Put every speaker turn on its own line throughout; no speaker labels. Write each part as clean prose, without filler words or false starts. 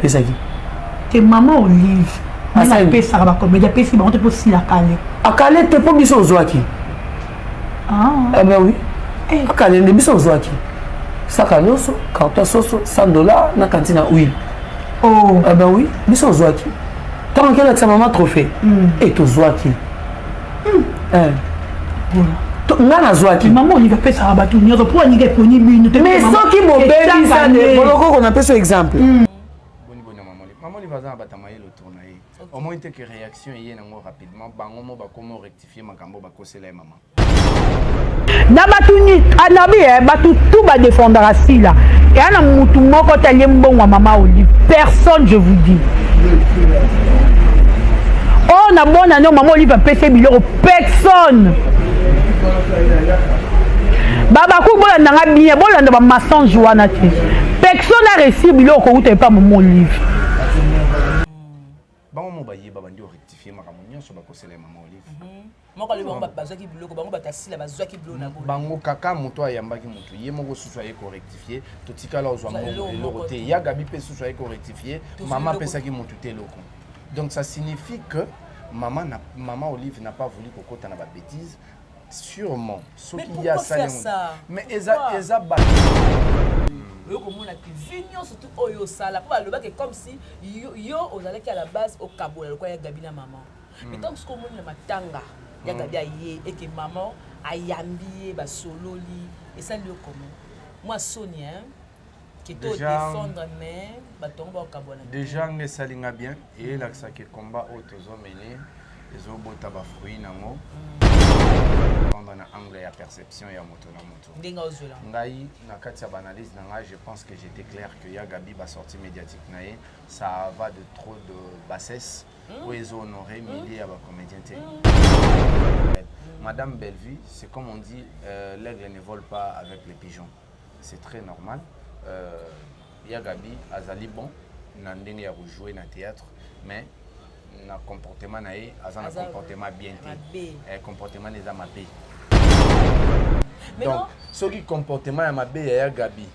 pesa qui
te maman Olive na pesa ba comédien pesa ba on te pour si la calé
a calé te pour biso ozwaki eh ben oui a calé de biso ozwaki saka loso carton soso $100 na cantine huile
oh
eh ben oui biso ozwaki tant qu'elle a sa maman trophée et to ozwaki nga nazwaki
maman Olive pesa ba tout nyoto pour ni ke poni bino te
mais soki bobebi ça de boloko qu'on appelle ce exemple
maman Olive aza batama ye le tournaye au moins te que réaction yé nango rapidement bango mo ba comment rectifier makambo ba kosela maman
na batuni anabi batu tout ba défendre assis là et ana mutu moko talie mbongo maman Olive personne je vous dis oh na bona non maman Olive pesa biloko personne baba ko bola nanga bien bola ndo ba mensonge wana te personne a reçu biloko ko pas maman Olive
bango mo ba yeba bandi rectifier makambo nyonso ba kosela maman Olive
moko le bango bazaki biloko bango batasila bazaki biloko na
bango kaka moto ayambaki moto ye moko susu aye ko rectifier to tikala ozwa eloko te ya gabi pe susu aye ko rectifier maman pesaki moto te eloko donc ça signifie que maman Olive n'a pas voulu kokota na ba bêtise sûrement ce qu'il y a ça mais eza ba
yo komona ki vignon surtout oyo sala pour aloba que comme si yo ozalaki à la base au kabola lokwa ya gabi na maman mais tant que komona na matanga ya gabi aye et que maman ayambi ba sololi et ça lui comment moi Sonia qui te défendre mais ba tomba au kabola
déjà nge salinga bien et là ça que combat auto zo mené les obota ba fruit nango pendant na angle ya perception ya moto na moto
ndenga ozola
ngai na kati ya analyse na ngai je pense que j'étais clair que ya Gabi ba sortie médiatique na ye ça va de trop de bassesse pour les honorer milliers à ba comédien té Madame Bellevue c'est comme on dit l'aigle ne vole pas avec les pigeons c'est très normal ya Gabi azali bon na ndenge ya jouer na théâtre mais na comportement na ye aza na comportement bien te comportement les amabé donc soki comportement ya mabe ya Gabi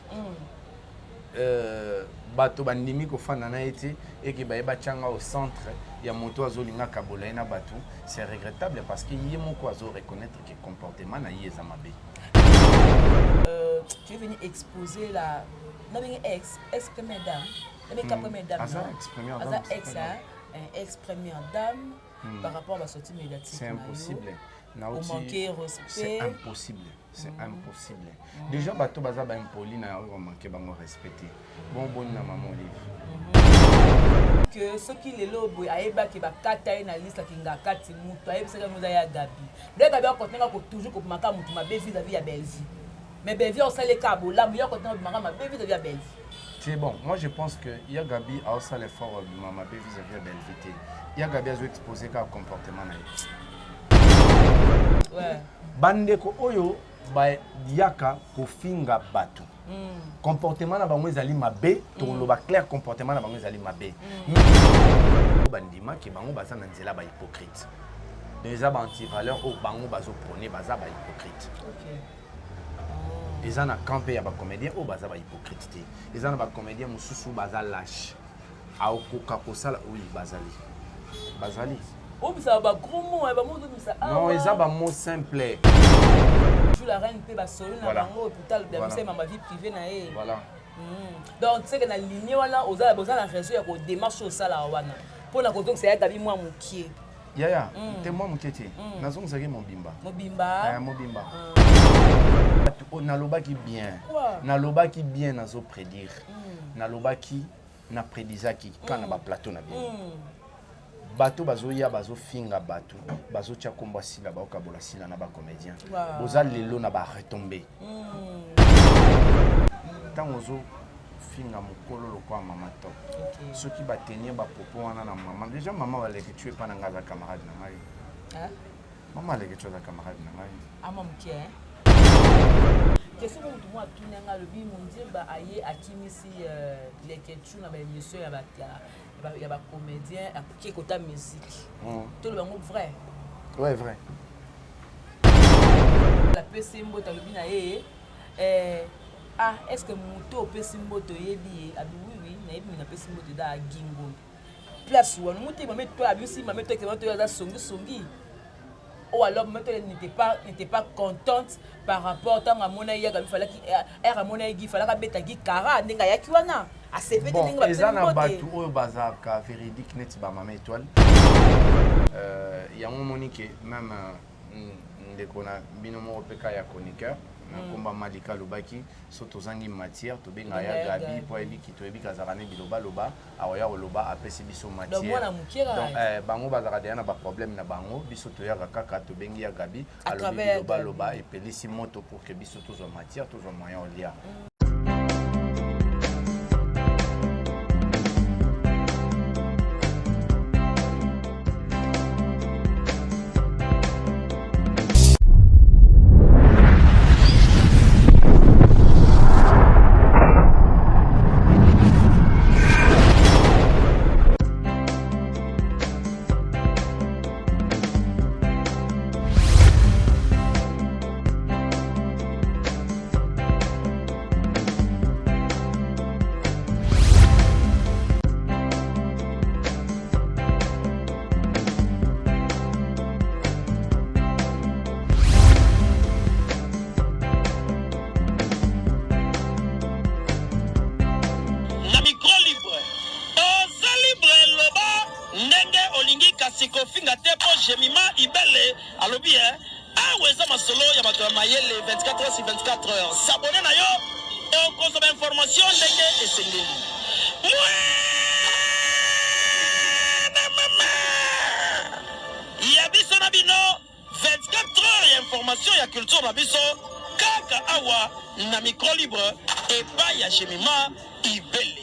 bato bandimi ko fana na ete et que ba changa au centre ya moto azolinga kabola na bato c'est regrettable parce que yé moko azo reconnaître que comportement na ye za mabe
tu es venu exposer la ex première dame la première dame ex-première dame par rapport à la sortie médiatique.
C'est impossible.
Au manquer respect.
C'est impossible. C'est impossible. Déjà, bateau baza ba impoli na au manquer bango respecter. Bon na maman Olive.
Que ce qui les lobo ayeba ki ba kata na liste ki nga kati mutu ayebisa ka muza ya Gabi. Le Gabi a continuer ko toujours ko maka mutu ma be vis-à-vis ya Belzi. Mais Belzi on sale ka bo la mu ya continuer maka ma be vis-à-vis ya Belzi.
C'est bon, moi je pense que ya Gabi a aussi l'effort de maman be vis-à-vis de Belvité. Ya Gabi a exposé ka comportement na.
Ouais.
Bande ko oyo ba yaka ko finga batu. Comportement na bango ezali mabe, to loba clair comportement na bango ezali mabe. Bandima ki bango baza na nzela ba hypocrite. Les anti-valeurs au bango bazo prôner baza ba hypocrite.
OK.
Ils ont campé à comédien ou baza ba hypocrite. Ils ont ba comédien mususu baza lâche. A okoka kosala oui bazali.
Oh ça ba gros mot ba mot ça.
Non, ils ont ba mot simple.
Je la reine pe ba solo na bango hôpital de ma vie privée na e.
Voilà.
Donc c'est que na ligne wala oza na réseau ya ko démarche au sala wana. Pour la koto c'est ya Gabi moi mukie.
Yaya, t'es moi mukete. Nazong zaki mobimba. Mobimba. Naloba qui bien. Naloba qui bien nazo prédire. Naloba qui na prédisaki quand na ba plateau na bien. Bato bazoya bazo finga bato bazo tia komba sila ba okabola sila na ba comédien. Boza lelo na ba retomber. Tant ozo finga mokolo lokwa mama top. Ceux qui va tenir ba popo wana na maman. Déjà maman va que tu es pas na ngaza camarade na ngai. Hein? Maman que tu es camarade na ngai.
Ah maman qui est question que tout moi tout n'anga le bi mon dire ba aye akimisi les questions na ba émission ya ba ya ba comédien qui écoute musique. Tout le monde vrai.
Ouais vrai.
La PC mbo ta le bi na ah est-ce que moto opesi mboto yebi abi oui nayebi mina pesi mboto da gingo place où on monte maman toi abi aussi maman toi que toi da songi ou alors maman toi n'était pas contente par rapport à mona ya gabi fallait era mona yi fallait ka beta gi kara ndinga ya kiwana a CV te ndinga ba
ezana batu oyo bazaka véridique net ba maman étoile yango monique même ndeko na bino moko peka ya chroniqueur komba Malika lobaki so tozangi matière tobenga ya gabi po ebiki toyebi kazaka ne biloba loba aoya loba apesi biso matière donc bango bazaka deya na ba problème na bango biso toyaka kaka tobengi ya gabi alobi biloba loba epelisi moto pour que biso tozwa matière tozwa moyen olia.
S'abonner na yo on consomme information ndenge esengeli ya biso na bino 24 heures ya information ya culture na biso kaka awa na micro libre et pas ya Jemima Ibele.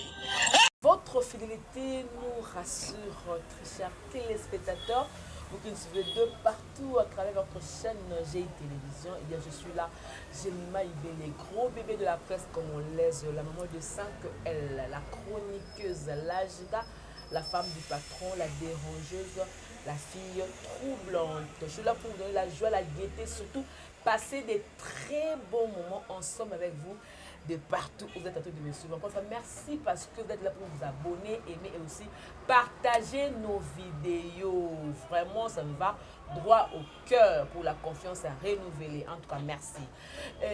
Votre fidélité nous rassure, très chers téléspectateurs. Vous qui nous suivez de partout à travers votre chaîne GI Télévision, et bien je suis là, Jemima Ibele, gros bébé de la presse comme on l'aise, la maman de 5L, la chroniqueuse, l'agida, la femme du patron, la dérangeuse, la fille troublante. Je suis là pour vous donner la joie, la gaieté, surtout passer des très bons moments ensemble avec vous de partout où vous êtes en train de me suivre. Encore une fois, merci parce que vous êtes là pour vous abonner, aimer et aussi partager nos vidéos. Vraiment, ça me va droit au cœur pour la confiance à renouveler. En tout cas, merci.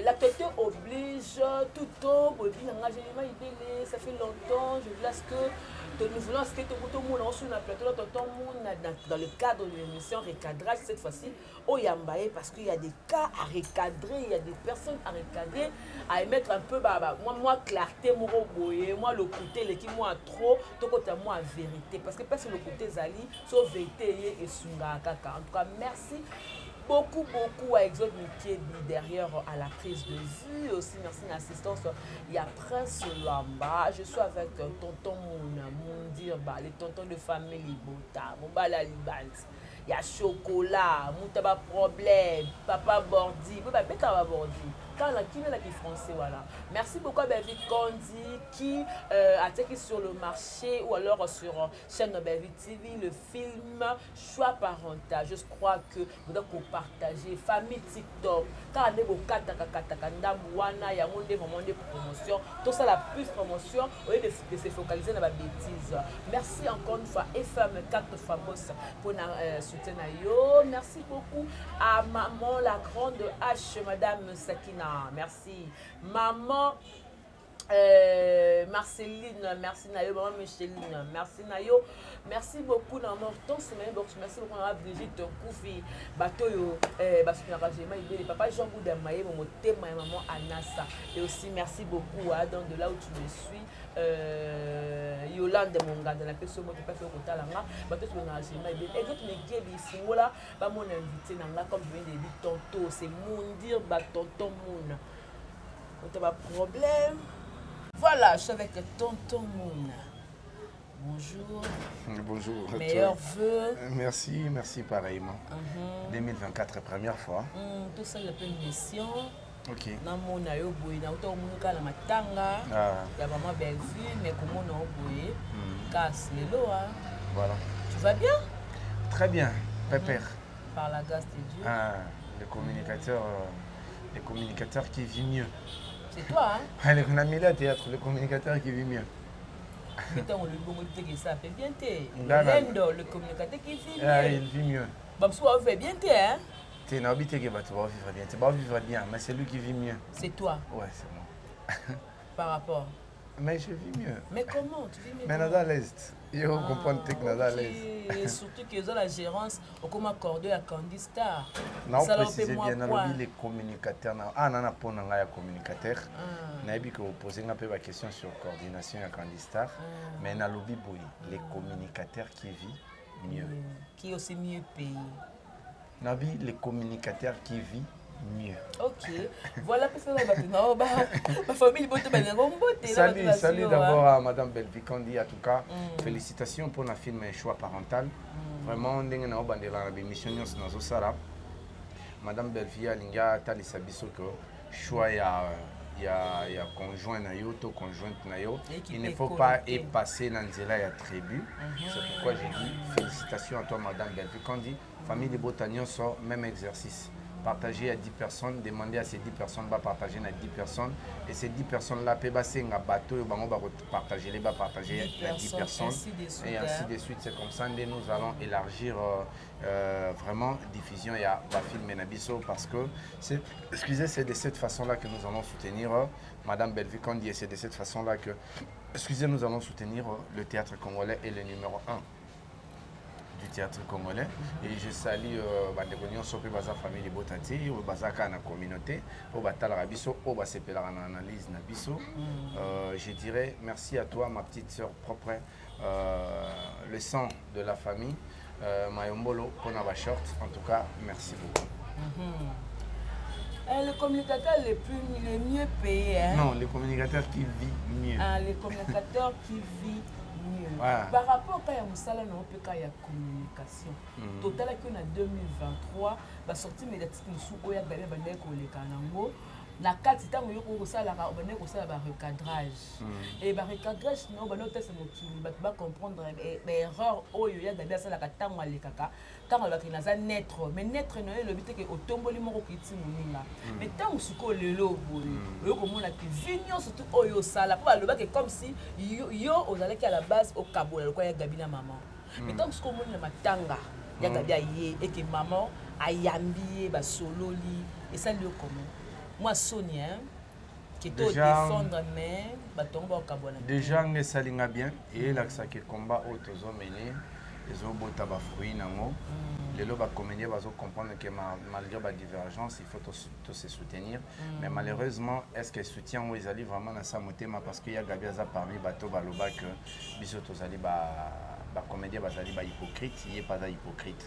L'actualité oblige, tout tombe, ça fait longtemps, je laisse que nous voulons ce que tout le monde sur la plateau, dans le cadre de l'émission Recadrage, cette fois-ci, au Yambaye, parce qu'il y a des cas à recadrer, il y a des personnes à recadrer, à émettre un peu, moi, clarté, moi, le côté, l'équipe, moi, trop, tout côté, moi, vérité. Parce que personne le côté Zali, sauf vérité et Sunga Kaka. En tout cas, merci beaucoup à Exode Mikiedi derrière à la prise de vue. Aussi, merci à l'assistance. Il y a Prince Lamba. Je suis avec tonton Moundir, les tontons de famille Bota, Moubala Libans. Il y a Chocolat, Moutaba Problème, Papa Bordi. Papa Bordi. Quand la qui est français, voilà. Merci beaucoup à David Kondi qui a été sur le marché ou alors sur chaîne David TV, le film Choix parental. Je crois que vous devez partager. Famille TikTok. Quand on est au Katakanda, il y a vraiment des promotions. Tout ça, la plus promotion, au lieu de se focaliser dans la bêtise. Merci encore une fois, FM 4 Famos pour soutien. Merci beaucoup à maman, la grande H, Madame Sakina. Merci. Maman Marceline, merci Nayo, maman Micheline, merci Nayo. Merci beaucoup dans mon temps, merci beaucoup à Brigitte Koufi, Batoyo, papa Jean Boudamaye, mon thème, maman Anassa. Et aussi merci beaucoup à dans de là où tu me suis, Yolande Monga, dans la personne qui passe au côté là, Bato tu m'as dit, et d'autres me guéris ici, voilà, mon invité, comme je viens de dire tantôt, c'est Moundir, tonton Moun. On n'a pas de problème. Voilà, je suis avec tonton Moun. Bonjour.
Bonjour.
Meilleurs vœux.
Merci pareillement. 2024, première fois.
Tout ça, la pleine mission.
Ok.
Dans mon ayo boy, na auto munuka la matanga. Il y a vraiment belle vue, mais comment on boy, casse les lots.
Voilà.
Tu vas bien?
Très bien, pépère.
Par la grâce de Dieu.
Le communicateur qui vit mieux.
C'est toi, hein?
On a mis le théâtre, le communicateur qui vit mieux.
Mais tant le bon que ça fait bien t'es. Le communicateur qui vit mieux.
Il vit mieux.
Bah, soit on fait bien t'es, hein?
Tu n'as pas dit que tu vas vivre bien. Tu vas vivre bien, mais c'est lui qui vit mieux.
C'est toi?
Ouais, c'est moi.
Par rapport?
Mais je vis mieux.
Mais comment? Tu vis mieux?
Mais à l'est. Il faut comprendre que nous à l'est.
Et surtout qu'ils ont la gérance, on commence à accorder à Candy Star.
Non, précisez bien, les communicateurs. Ah, non, on a un communicateur. On a dit que vous posez une question sur coordination à Candy Star. Mais on a lobby les communicateurs qui vivent mieux.
Qui aussi mieux payé.
On a vu les communicateurs qui vivent mieux.
Ok, voilà pour ça maintenant. Ma famille est
Salut d'abord à Madame Belvicandi. En tout cas, félicitations pour le film Choix parental. Vraiment, on a une mission dans Sara. Madame Belvia Linga Talisa Bissoko. Choix il y a conjoint nayo, conjointe nayo. Il ne faut pas passer dans la tribu. C'est pourquoi j'ai dit félicitations à toi, Madame Belvicandi. Famille de Botagnon sort même exercice. Partager à 10 personnes, demander à ces 10 personnes de partager à 10 personnes. Et ces 10 personnes-là peuvent passer un bateau, partager à 10 personnes. Et ainsi de suite. C'est comme ça que nous allons élargir vraiment diffusion et à la film Menabiso parce que c'est de cette façon-là que nous allons soutenir Madame Belvicandi et c'est de cette façon-là que nous allons soutenir le théâtre congolais et le numéro 1. Du théâtre congolais et je salue bandeko sopi baza famille de Botati ou bazaka na communauté au batala biso au basepela na analyse na biso je dirais merci à toi ma petite sœur propre le sang de la famille Mayombolo pour ba short en tout cas merci beaucoup.
Le communicateur le mieux payé hein?
Non, le communicateur qui vit mieux.
Le communicateur qui vit mieux.
Voilà.
Par rapport à Moussala, on peut faire la communication. Total, en 2023, la sortie médiatique nous a gagné le Kanango. Na kati tango yoko kosala ka obane kosala ba recadrage et ba recadrage non ba noter c'est mokili ba comprendre erreur oyo ya gabi asala ka tango alekaka tango ba kina za naître mais naître no le but que otomboli moko kiti moninga mais tango suko lelo boye yoko mona que vignon surtout oyo sala pa ba que comme si yo ozalaki à la base au kabola le quoi ya gabi na maman mais tango suko mona matanga ya gabi aye et que maman ayambi ba sololi et ça lui comment. Moi, Sonia, qui te défendre, mais
déjà, on est bien. Et là, ça qui combat autres hommes, les autres ont fruits. Les autres comédiens vont comprendre que malgré la divergence, il faut tous se soutenir. Mais malheureusement, est-ce que soutien ou ils allaient vraiment dans sa montée parce qu'il y a Gabi Aza parmi bateau baloba que biso tous allaient comédien bazali ba hypocrite, il n'y a pas d'hypocrite.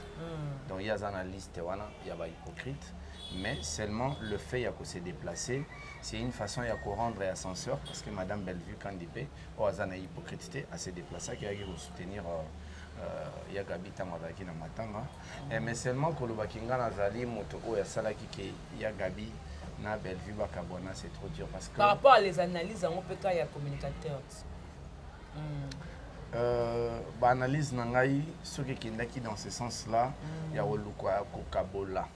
Donc il y a dans liste il y a pas hypocrite. Mais seulement le fait de se déplacer, c'est une façon de rendre l'ascenseur parce que Madame Bellevue, quand il paie, a hypocrite à se déplacer, qui a soutenir Yagabi Tamadaki na Matanga. Mais seulement que le Bakinga Nazali, Moto, Salaki, qui Yagabi na Bellevue, Bakabona, c'est trop dur. Parce que
par rapport à les analyses, on peut qu'il y a communicateur.
Analyse Nangaï, ce qui est dans ce sens-là, il y a Kokabola.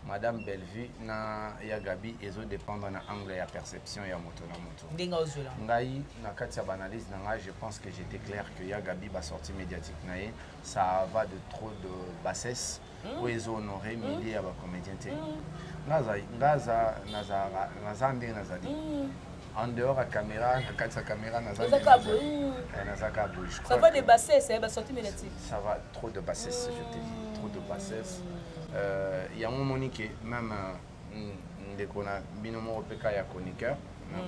Madame Bellevue na Yagabi ezo dépendre na angle ya perception ya moto na moto.
Ndenga ozola.
Ngai na kati ya analyse na je pense que j'étais clair que Yagabi ba sortie médiatique naé ça va de trop de bassesse ou ezo honorer milliers ya ba comédien té. Ngaza nazandi nazali. En dehors à caméra, na kati ya caméra nazali. Nazakabu.
Ça va de bassesse ba sortie médiatique.
Ça va trop de bassesse je te dis, trop de bassesse. Il y a un moment que même ndekona binomo opeka ya chroniqueur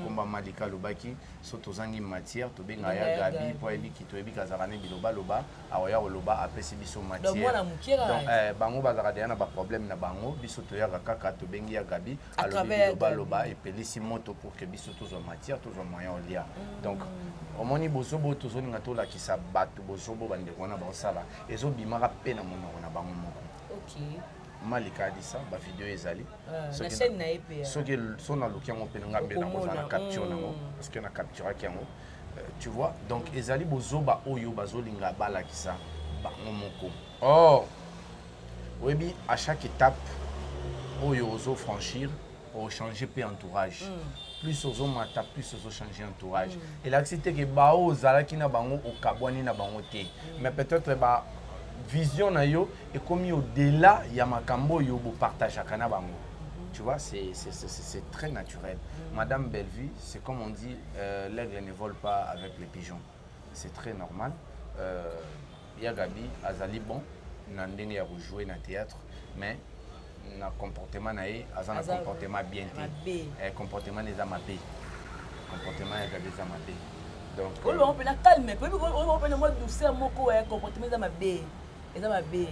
komba malika lobaki soto zangi matière to benga ya gabi po ebiki to ebika zarane biloba loba awoya loba apesi biso matière donc bango bazaka na ba problème na bango biso to ya kaka to bengi ya gabi alobi loba et pelisi moto pour que biso to matière to moyen au lia donc omoni bozobo to zoninga to la ki sa bato bozobo bande kona ba sala ezo bimaka pena monoko na bango moko.
OK.
Malika a dit ça, la vidéo est allée.
La chaîne n'a pas été.
Ce qui sont dans le cas, on peut nous capture, parce qu'on a capturé tu vois. Donc, les alliés bozoba oyo bazolinga bala qui ça, moko. Oh, oui, à chaque étape, oyo ozo franchir, au changer peu entourage. Plus aux hommes mata, plus aux changer entourage. Et là c'était que bao zala qui na bango au kabwani na bango te. Mais peut-être ba vision na yo est commis au-delà ya makambo yo bo partage kana bango. Tu vois, c'est très naturel. Madame Bellevue, c'est comme on dit, l'aigle ne vole pas avec les pigeons. C'est très normal. Gabi, Azali bon, Nandene a joué dans le théâtre, mais le comportement nae, Azan un comportement bien té. Comportement des amabé. Comportement des amabé. Donc
on peut la calmer, on peut le mode douceur moko comportement des amabé. Les amabé.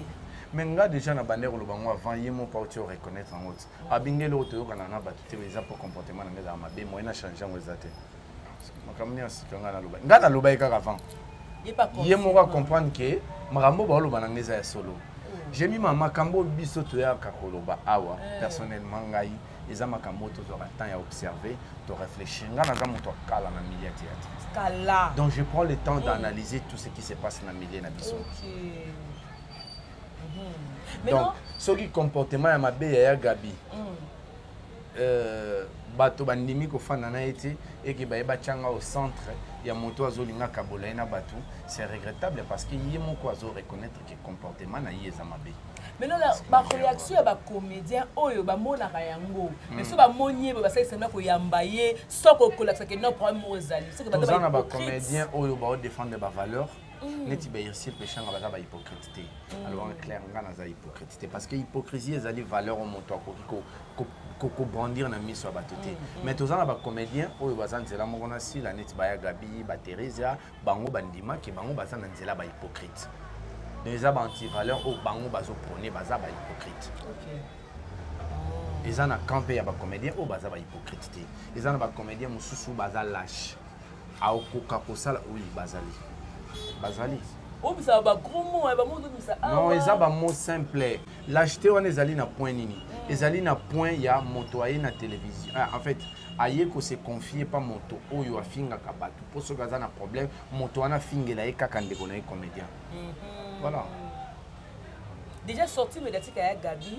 Mais nga déjà na bandé ko lobango avant yemo pa tu reconnaître en autre. Abingelo to kana na batute les pour comportement na ngeza amabé moi na changer ngo zate. Makamni asikanga na loba. Nga na loba ikaka avant. Yemo ko comprendre que makambo ba loba na ngeza ya solo. J'ai mis ma makambo biso to ya kakoloba awa personnellement ngai eza makambo to zo temps à observer, de réfléchir. Nga na za moto kala na milieu théâtre. Kala. Donc je prends le temps d'analyser tout ce qui se passe na milieu na biso. OK. Donc, ce qui comportement ya mabe ya Gabi. Bato bandimi ko fana na été et que ba changa au centre ya moto azolinga kabola na bato, c'est regrettable parce que yemo ko azo reconnaître que comportement na yeza mabe.
Mais non, la réaction ba comédien oyo ba mona yango. Mais so ba monye ba sa sema ko yambaye soko ko la que non problème ozali. C'est que
ba comédien oyo ba défendre ba valeur. Neti ba irsi péché nga ba hypocrite. Alors clair nga na za hypocrite parce que hypocrisie ezali valeur au moto ko brandir na miso ba toté. Mais tozana ba comédien oyo bazanzela moko na sila neti ba ya Gabi ba Teresa bango bandima ke bango bazana nzela ba hypocrite. Les anti-valeurs au bango bazo prôner baza ba hypocrite. OK. Les ana campé ya ba comédien au baza ba hypocrite. Les ana ba comédien mususu baza lâche. A okoka kosala oui bazali. Bazali.
Oh ça ba gros mot ba mot ça.
Non, eza ba mot simple. L'acheter on ezali na point nini. Ezali na point ya motoyer na télévision. En fait, aye ko se confier pas moto oyo afinga kabatu. Pour ce gaza na problème, moto ana fingela e kaka ndeko na comédien. Voilà.
Déjà sorti médiatique à Gabi,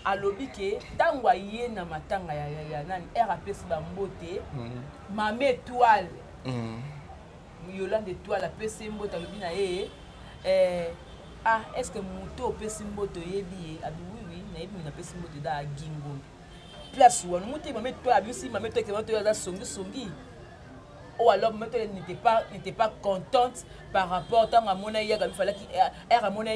à l'obike, tango aye na matanga ya nani RAP ba mbote, mame étoile. Yolande étoile a PC mbote lobi na est-ce que moto PC mbote yebi abi oui na yebi na PC mbote da gingo. Place où moto mame étoile abi aussi mame étoile que moto da songi. Ou alors n'était pas contente par rapport à mon aïe, il fallait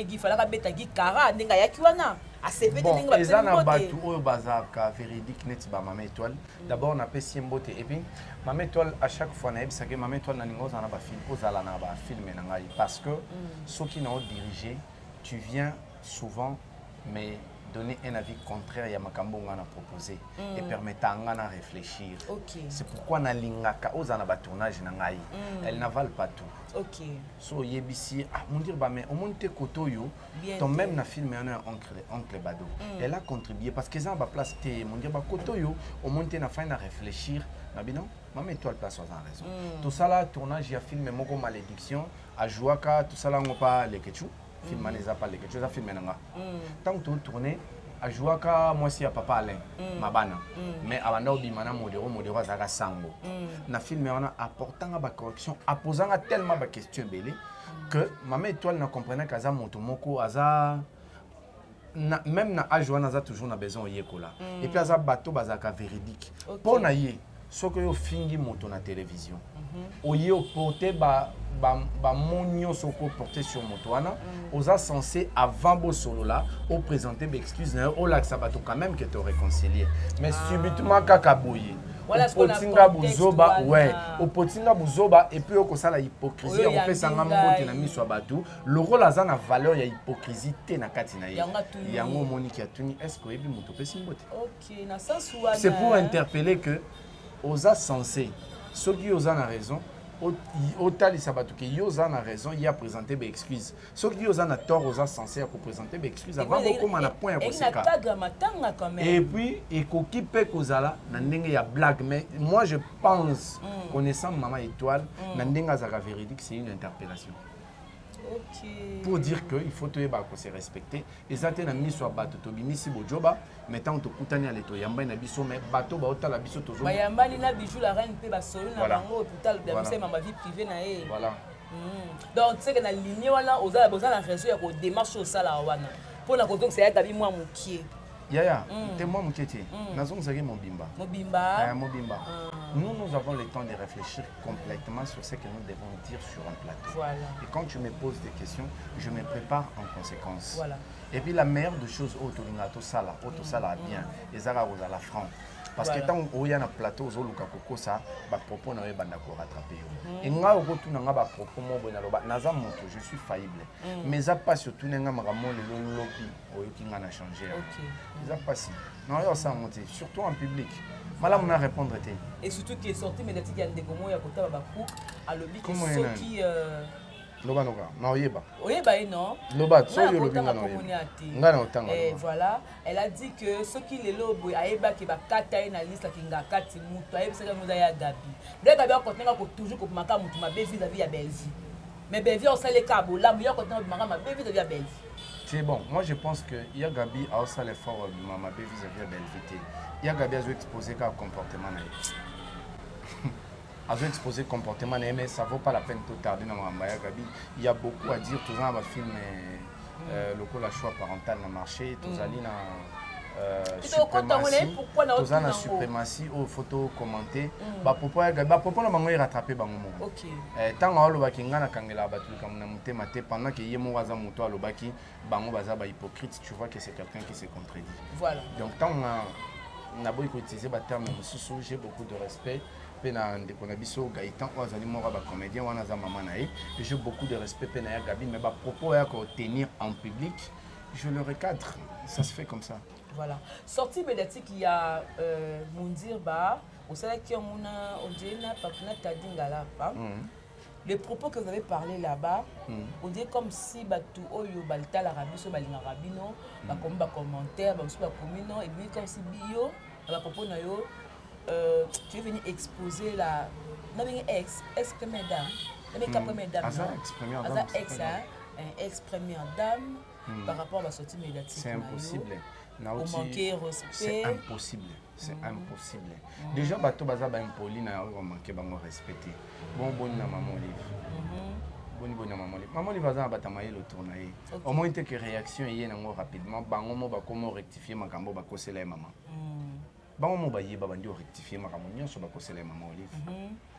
qu'il fallait beta gi kara ndinga ya kiwana a CV de ndinga
ezana batu oyo bazaka véridique net ba mama étoile d'abord on appelle Siembote et puis mama étoile à chaque fois na ebisa que mama étoile na ningo za na ba film ozala na ba film na ngai parce que ceux qui n'ont dirigé tu viens souvent mais donner un avis contraire à makambo ngana proposé et permettant ngana réfléchir.
Okay.
C'est pourquoi na lingaka ozana ba tournage na ngai elle n'avale pas tout.
OK.
So yebisi mon dire ba mais au monte kotoyo ton même na film un oncle Bado. Elle a contribué parce que ça ba place té mon dire ba kotoyo au monte na fin na réfléchir na binon maman étoile place aux raison. Tout ça là tournage ya film moko malédiction a jouaka tout ça là on pas les ketchou. Film maneza pas les quelque chose à filmer nanga tant que tourner a jouer ka moi si à papa Alain mabana mais abanda obimana modero azaka sango na film on a apportant ba correction apposant tellement ba question belé que maman étoile na comprenait kaza moto moko aza même na ajoana za toujours na besoin yekola et puis aza bateau bazaka véridique pour na yé ce que yo fingi moto na télévision oye porter ba monio soko porter sur motoana oza censé avant bo solo là au présenter excuse na o la sabato quand même que te réconcilier mais subitement kaka boye
voilà ce qu'on a
potinga buzoba ouais au potinga buzoba et puis au la hypocrisie on fait sanga mbote na miso batu le rôle aza na valeur ya hypocrisie te na kati na yango monique ya tuni est-ce que ebi moto pesi mbote
OK na sens
c'est pour interpeller que oza censé ceux qui osent na raison autant sabatu que yoza na raison il a présenté des excuses ceux qui osent na tort osa censé à présenter des excuses avant beaucoup na point et puis et koki pe kozala na ndenge ya blague mais moi je pense connaissant maman étoile na ndenge za véridique c'est une interpellation Pour dire qu'il faut se respecter. Et ça, tu as mis sur bateau, tu as mis si bojoba, mais tant que tu as mis à l'éto, yamba na biso, mais bateau, ba ota la biso toujours.
Yamba na bijou la reine pe ba solo na bango hôpital, c'est ma vie privée na e.
Voilà.
Donc tu sais que na ligne wala oza la raison ya ko démarche au sala wana. Pour la koto que c'est gabi moi mukie.
Yaya, t'es moi mukieti. Nazon zagi mobimba. Mobimba. Nous avons le temps de réfléchir complètement sur ce que nous devons dire sur un plateau.
Voilà.
Et quand tu me poses des questions, je me prépare en conséquence.
Voilà.
Et puis la meilleure des choses, auto sala bien, et ça va la franc. Parce que tant qu'il y a un plateau, ça va propos na rattraper. Et nga okotu na nga ba propos mo bona loba naza moto, je suis faillible. Mais ça pas surtout nga makamon le lobby oyoki nga na changer. OK. Ça pas si. Non, yo ça monter surtout en public. Mala mona répondre té.
Et surtout qui est sorti médiatique ya ndeko mo ya kota ba coup à lobby qui soki
Loba noka, na oyeba.
Oyeba non.
Loba, so yo lobi nga na oyeba. Nga na otanga.
Et voilà, elle a dit que ceux qui les lobo ayeba ki ba kata na liste ki nga kati mutu ayeba seka muza ya Gabi. Dès Gabi akotenga ko toujours ko maka mutu mabe vis-à-vis ya Belzi. Mais Belzi on sale kabo là, mais akotenga maka mabe vis-à-vis ya Belzi.
C'est bon, moi je pense que ya Gabi a aussi l'effort de mabe vis-à-vis ya Belzi. Ya Gabi a exposé quel comportement na a exposé le comportement, mais ça ne vaut pas la peine de tarder dans Mambaya Gabi. Il y a beaucoup à dire, tout ça, dans le film, le choix parental dans le marché, tout ça, la suprématie, aux photos commentées. Pourquoi Gabi rattrapé
OK.
Tant que Kinga na kangela battu comme na muté pendant que Yemo waza muto alobaki, bango baza ba hypocrite, tu vois que c'est quelqu'un qui se contredit.
Voilà.
Donc tant on a beaucoup utilisé le terme, j'ai beaucoup de respect. Gaïtan, comédien, j'ai beaucoup de respect pour Gabi, mais propos à tenir en public, je le recadre. Ça se fait comme ça.
Voilà. Sortie médiatique, il y a Moundir Ba, au salaire qui on dirait les propos que vous avez parlé là-bas, on dirait comme si tout oyo balta l'Arabie, so balinga rabino, comme ba commentaire, ba communo, et puis comme si bio, ba propos na yo. Tu es venu exposer la ex-première dame. Ex-première dame par rapport à la sortie médiatique.
C'est impossible.
Au manquer respect.
C'est impossible. C'est impossible. Déjà, bateau baza ba impoli na manquer bango respecter. Bon na maman livre. Bon na maman livre. Maman livre baza batamaye le tournaye. Au moins que réaction y nango rapidement bango mo ba comment rectifier makambo ba kosela maman. Bango mo baye ba bandi rectifier makambo nyonso ba kosela maman olive.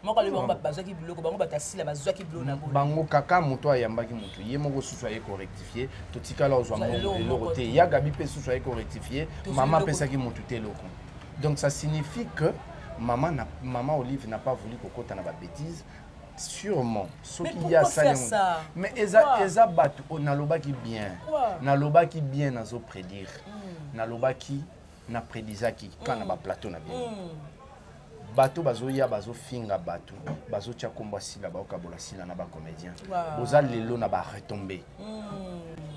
Moko le bango bazwa ki biloko bango batasila bazwa ki biloko na
bango kaka moto ayambaki moto ye moko susu aye ko rectifier to tikala ozwa mo te ya Gabi pe susu aye ko rectifier maman pesaki moto te loko. Donc ça signifie que maman Olive n'a pas voulu kokota na ba bêtise. Sûrement, ce qu'il y a ça. Mais eza batu nalobaki bien. Nalobaki bien nazo prédire. Nalobaki na prédisaki quand na ba plateau na bien. Bato bazoya bazo finga bato bazo tia komba sila ba okabola sila na ba comédien. Boza lelo na ba retomber.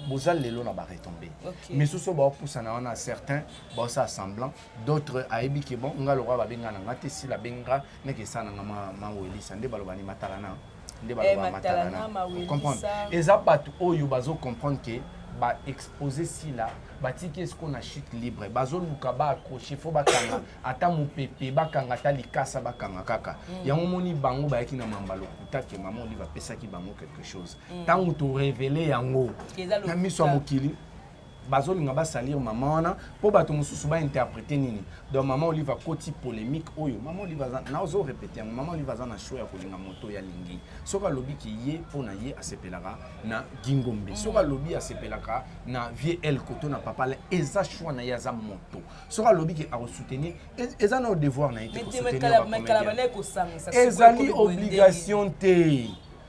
Boza lelo na ba retomber. Mais soso ba poussa na wana certains ba ça semblant, d'autres aibi ke bon nga lora ba benga na ngate sila benga neke sana na ma weli sande balobani matalana. Nde balobani matalana. Comprendre. Eza bato oyo bazo comprendre que ba exposer sila batiki est-ce qu'on a chute libre bazo luka ba accrocher faut bakanga ata mupepe bakanga ta likasa bakanga kaka yango moni bango ba yaki na mambalo kutake maman Olive pesa ki bango quelque chose tant ou to révéler yango na miso mokili bazo linga ba salir maman wana po bato mususu ba interpréter nini donc maman Olive koti polémique oyo maman Olive na ozo répéter maman Olive na show ya kolinga moto ya lingi soka lobi ki ye pona ye asepelaka na Gingombe soka lobi asepelaka na vie el koto na papa le eza choix na yaza moto soka lobi ki a soutenir eza na devoir na yete ko soutenir ezali obligation te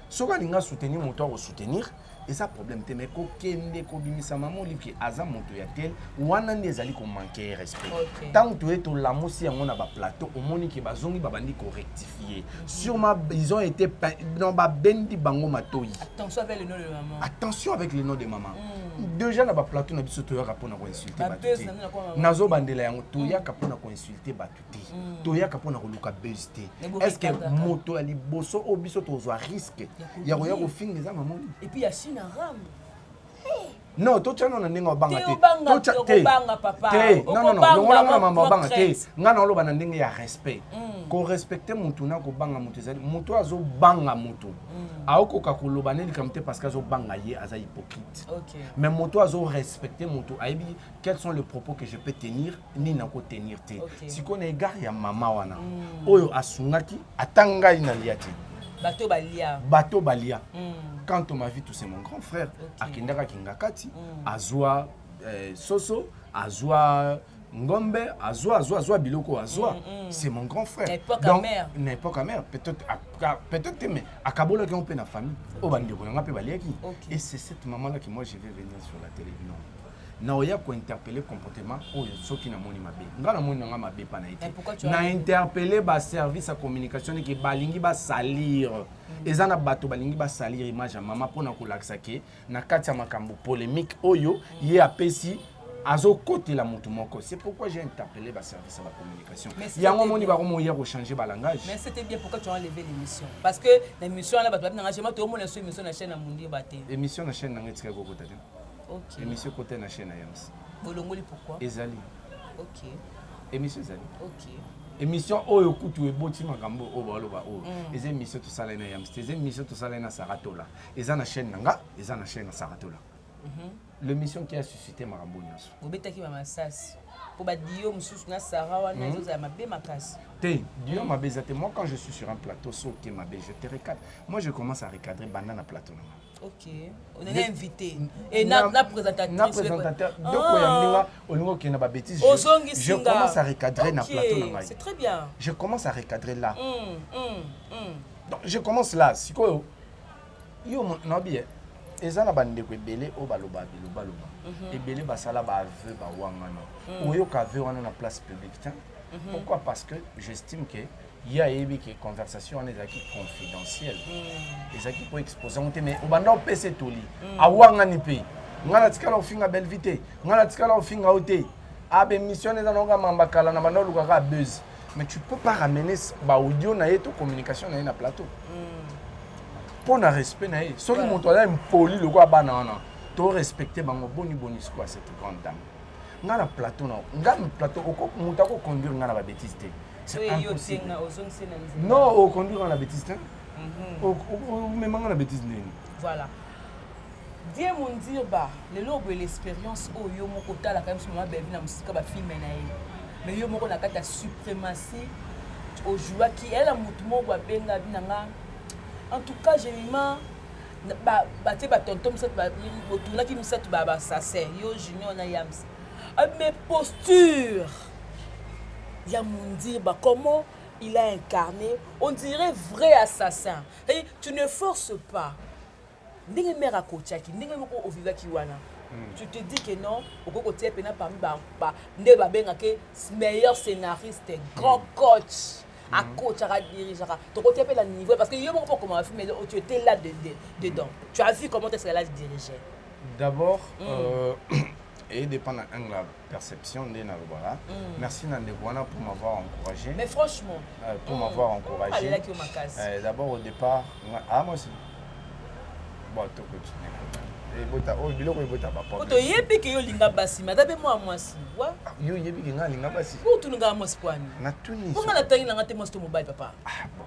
soka linga soutenir moto a soutenir et ça problème te mais ko kende ko bimisa maman Olive ki aza moto ya tel wana ndezali ko manquer respect tant que to la mosi yango na ba plateau au moni ki bazongi babandi ko rectifier sûrement ils ont été non ba bendi bango matoi
attention avec le nom de maman
attention avec le nom de maman déjà na ba plateau na biso toyaka pona ko insulter batuté nazo bandela yango toyaka pona ko insulter batuté toyaka pona ko luka buzz. Est-ce que moto ali boso o biso tozwa risque ya ko finga za maman
et puis ya china ram
non to chano na ndinga obanga te
to banga papa
non ngona mama obanga te ngana oloba na ndinga ya respect ko respecter mutu na ko banga mutu ezali mutu azo banga mutu aokoka koloba neli kamte parce que azo banga ye aza hypocrite mais mutu azo respecter mutu aibi quels sont les propos que je peux tenir ni na ko tenir te siko na égard ya mama wana oyo asungaki atanga ina liati bateau balia quand on m'a vu tout c'est mon grand frère akendaka kingakati azwa soso azwa ngombe azwa biloko azwa c'est mon grand frère donc n'importe mère peut-être mais akabola qui on peut na famille o bande ko nga pe baliaki et c'est cette maman là que moi je vais venir sur la télévision na oya ko interpeller comportement oyo soki na moni mabe ngana moni nga mabe pa na été na interpeller ba service à communication qui balingi ba salir ezana bato balingi ba salir image ya mama pona ko laksa ke na kati ya makambo polémique oyo ye apesi azo côté la mutu moko c'est pourquoi j'ai interpellé ba service à la communication yango moni ba ko moya ko changer ba langage
mais c'était bien pourquoi tu as enlevé l'émission parce que l'émission là bato na ngachema to mona so émission na chaîne na mundi baté émission
na chaîne na ngetika ko kota. Ok. Émission côté na chaîne Yams.
Bolongoli pourquoi?
Ezali.
Ok.
Émission Ezali.
Ok.
Émission oyo kutu eboti makambo o baloba o. Ez émission to sala na Yams. Ez émission to sala na Saratola. Eza na chaîne nanga, eza na chaîne na Saratola. L'émission qui a suscité makambo nyaso.
Obetaki mama sas. Pour ba dio mususu na Sara wana ezo ma be makasi.
Te, dio ma bezate moi quand je suis sur un plateau so que ma be je te recadre. Moi je commence à recadrer banana plateau.
Ok, on est invité. Et na présentatrice.
Na présentateur. Donc oyamninga olingo ki na ba bêtise. Je commence à recadrer na plateau na.
C'est très bien.
Je commence à recadrer là. Donc je commence là. Siko yo no bien. Ezana bande ko ebele o baloba biloba. Ebele basala ba aveu ba wangana. Oyo ka aveu wana na place publique. Pourquoi? Parce que j'estime que il y a une conversation confidentielle. Les qui pour exposer mais au banda PC toli. Awanga ni pe. Ngala tikala ofinga belle vite. Ngala tikala ofinga ote. Abe mission na nonga mambakala na banda lukaka buzz. Mais tu peux pas ramener ba audio na yeto communication na plateau. Pour na respect na ye. Soki moto ala impoli loko bana wana. To respecter bango boni quoi cette grande dame. Ngala plateau na. Ngala plateau oko mutako conduire ngala ba bêtise. C'est impossible. Non, au conduire la bêtise. Même la bêtise.
Voilà. Dieu mon dire bah, le lobo et l'expérience au yo mon côté là quand même sur moi bébé na musique ba film na ye. Mais yo mon na kata suprématie au joueur qui elle a mutumo ba benga binanga. En tout cas, j'ai mis ba te ba tonton ça ba autour qui me ça ba ça c'est yo junior na yams. Mes postures. Yamundi, comment il a incarné, on dirait vrai assassin. Et tu ne forces pas. Tu te dis que non, meilleur scénariste, grand coach, à coach, à diriger. Tu as le niveau parce que tu étais là dedans. Tu as vu comment est-ce qu'elle a dirigé.
D'abord, et dépend de la perception de Nalobara. Merci Nandegwana pour m'avoir encouragé.
Mais franchement,
pour m'avoir encouragé. D'abord au départ, moi aussi. Bon, tu continues. Et oh, biloko ebota papa.
To yebi ke yo linga basi, madabe moi si. Wa?
Yo yebi ke nga linga basi.
Ko tu nga mo spani.
Na tuni.
Ko nga tangi nga te mo sto mobile papa.
Ah bon.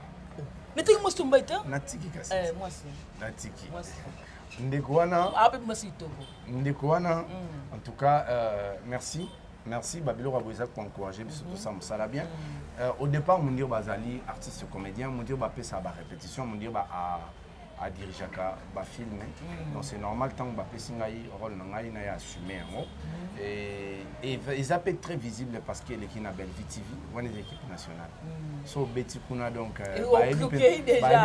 Mais tangi mo sto mobile ta?
Na tiki kasi.
Moi si.
Na tiki.
Moi si.
Ndekwana.
Ape mo si to.
Ndekwana. En tout cas, merci. Merci Babilo Raboisa pour encourager tout ça ça va bien. Au départ, mon dire bazali artiste comédien, mon dire ba pesa ba répétition, mon dire ba à diriger ba film. Donc c'est normal tant que ba pesa ngai rôle ngai na ya assumer et ils appellent très visible parce que l'équipe na belle VTV, one des équipes nationales. So Betty kuna donc
déjà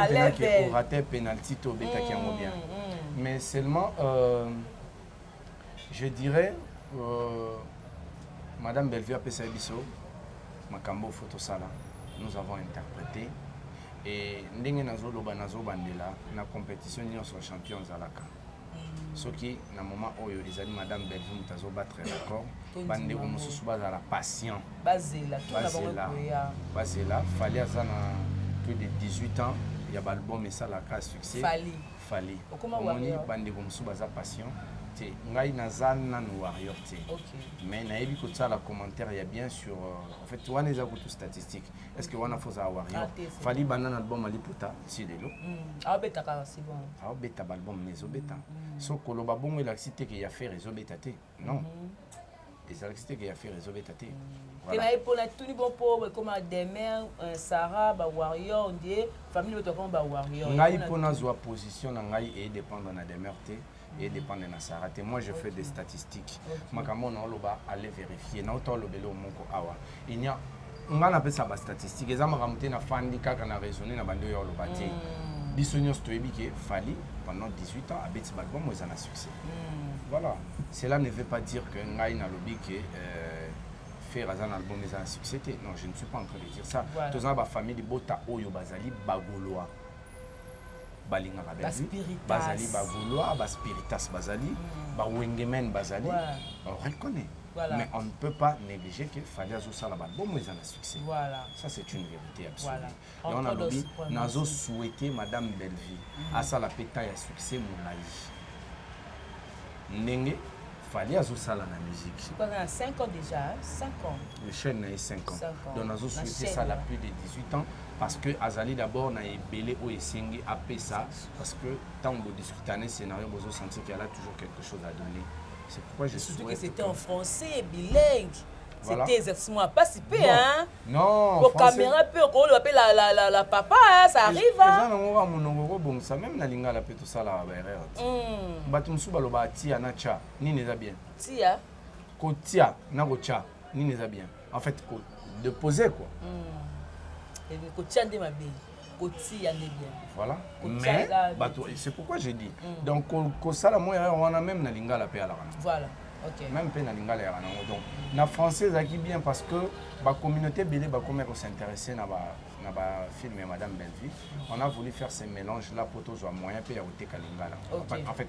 level raté penalty to beta qui en bien. Mais seulement je dirais Madame Bellevue a passé Bisso, Makambo Photosala, nous avons interprété et Ndenge Nazo Loba Nazo Bandela, la compétition nous sommes champions Zalaka. Ce qui, dans le moment où les amis, Madame Bellevue, nous avons battre l'accord, bande de sous la patient. Basela, fallait à plus de 18 ans, il y a l'album et ça la casse succès. Fallait. Comment on dit bande de sous la patient. Ngai nazan nan warrior te. Mais naebi ko la commentaire il y a bien sur en fait tu vois les tout statistiques. Est-ce que on a faux à warrior? Fallait banana album ali puta si lelo.
Ah beta ka c'est bon.
Ah beta album mais beta. So koloba bon il a cité qu'il y a fait réseau beta te. Non. Les activités qu'il y a fait réseau beta te.
Voilà. Et pour la tout bon pour comme des mères Sarah ba warrior on dit famille de comme ba warrior.
Ngai pour na zo position ngai et dépendre na des mères te. Et dépend de Nassara. Moi, je fais des statistiques. Makamon oloba aller vérifier. Na auto lobelo moko awa. Il y a on appelle ça des statistiques. Les amants ramonter na fandi kaka na raisonner na bando yo oloba te. Bisonyo stoebi ke fali pendant 18 ans abeti album moi ça a succès. Voilà. Cela ne veut pas dire que ngai na lobby que faire un album mais ça a succès. Non, je ne suis pas en train de dire ça. Tous en ba famille de bota oyo bazali bagoloa. Balinga bazali bagoloa ba spiritas bazali ba wengemen bazali on reconnaît mais on ne peut pas négliger qu'il fallait azo sala ba bon mais ça a succès. Ça c'est une vérité absolue. Et on a lobby nazo souhaité Madame Bellevue à ça la péta ya succès moulaï ndenge fallait azo sala la musique.
Je crois qu'on a 5 ans déjà, 5 ans.
Le chaîne a 5 ans. Donc nazo souhaité ça la plus de 18 ans. Parce que Azali d'abord n'a ébélé au Essengi à ça parce que tant que vous discutez un scénario, vous sentez qu'il y a toujours quelque chose à donner. C'est pourquoi je souhaite
que c'était en français, bilingue.
Voilà.
C'était exactement pas si peu, hein?
Non.
Pour caméra peu, on l'appelle la papa, hein, ça arrive.
Hein? Bon, ça même la linga la peut tout ça là, Batum Subaloba tia na cha, ni n'est bien.
Tia.
Kotia na gocha, ni n'est bien. En fait, de poser quoi. Voilà. Mais c'est pourquoi j'ai dit. Donc, on a même na lingala pe ala.
Voilà. OK.
Même pe na lingala ya. Donc, na français qui bien parce que la communauté belé ba comment s'intéresser na ba film Madame Bellevue. On a voulu faire ces mélanges là pour tous moyen pe ya côté lingala. En fait,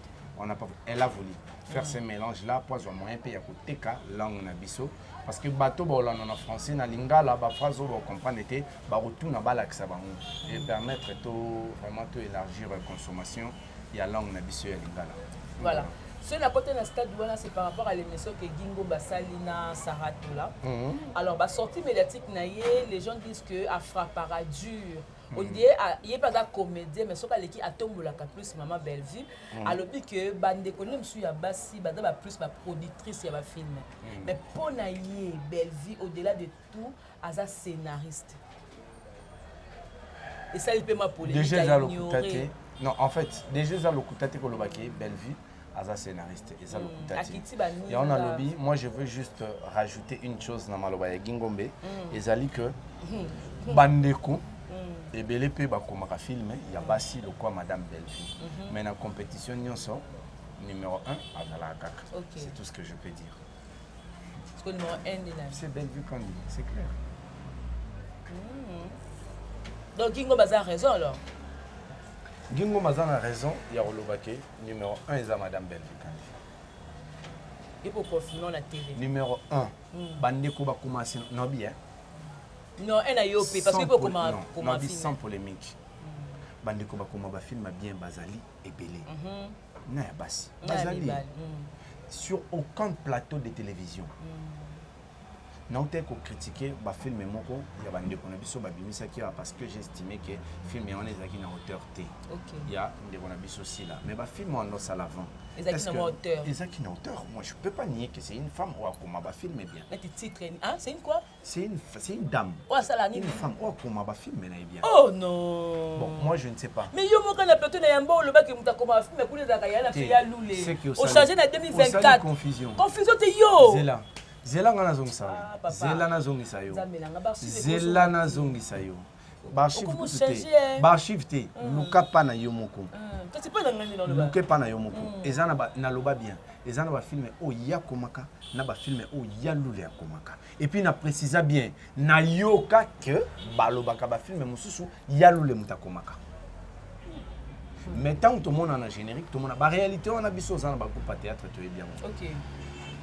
elle a voulu faire ces mélanges là pour avoir moyen pe ya côté langue na biso. Parce que bateau en français na lingala ba phrase on comprendre était ba retour na balak et permettre vraiment de élargir la consommation il y a langue na biso ya lingala.
Voilà. Ce la côté na stade douana c'est par rapport à l'émission que Gingo Basalina Saratola. Alors ba sortie médiatique na les gens disent que a frappera dur. On dit il est pas un comédien mais soka leki atombolaka plus Maman Bellevue alors que bande konem su ya basi banda ba plus ba productrice ya ba film mais pour na Bellevue au-delà de tout as un scénariste et ça il peut m'appeler
déjà le non en fait déjà le kutate ko lobaki Bellevue as un scénariste et ça le kutate et on a lobby moi je veux juste rajouter une chose na maloba ya Gingombe et zali que bandeko et belé pe ba komaka film il y a basi le quoi Madame Bellevue mais dans compétition nyonso numéro 1 azala kaka c'est tout ce que je peux dire
parce que numéro 1
c'est Bellevue quand c'est clair
donc Gingo Baza a raison alors
Gingo Baza a raison il y a Olobake numéro 1 est Madame Bellevue quand
et pour confirmer la télé
numéro 1 bandeko ba commencer non bien.
Non, elle a eu parce que pour comment
sans polémique. Bandeko bakoma ba film bien Bazali et Belé. Na basi. Bazali. Sur aucun plateau de télévision. Non t'es qu'on critiquer ba film moko ya bandeko na biso ba bimisa ki parce que j'estimais que film on les a qui na hauteur T. Il y a des on a biso aussi là mais ba film on a ça l'avant.
Est-ce que hauteur.
Ezaki na hauteur. Moi je peux pas nier que c'est une femme ou comment ba film bien.
Mais tu titres hein c'est une quoi?
C'est une dame.
Oh ça la
une femme ou comment ba film mais bien.
Oh non.
Bon moi je ne sais pas.
Mais yo mo kana plateau na yamba le ba ke muta comment film mais pour les akaya na fait ya loulé. Au changer na 2024.
Confusion.
Confusion te yo.
Zela ngana zongisa yo. Zela na zongisa yo. Zela na zongisa yo. Barchive te. Luka pa na yo moko. Luka pa na yo moko. Ezana na loba bien. Ezana ba film o ya komaka na ba film o ya lule ya komaka. Et puis na précisa bien na yoka que ba lobaka ba film mususu ya lule muta komaka. Mais tant que tout le monde en a générique, tout le monde a. La réalité, on a vu ça dans le groupe à théâtre, tu es bien.
Ok.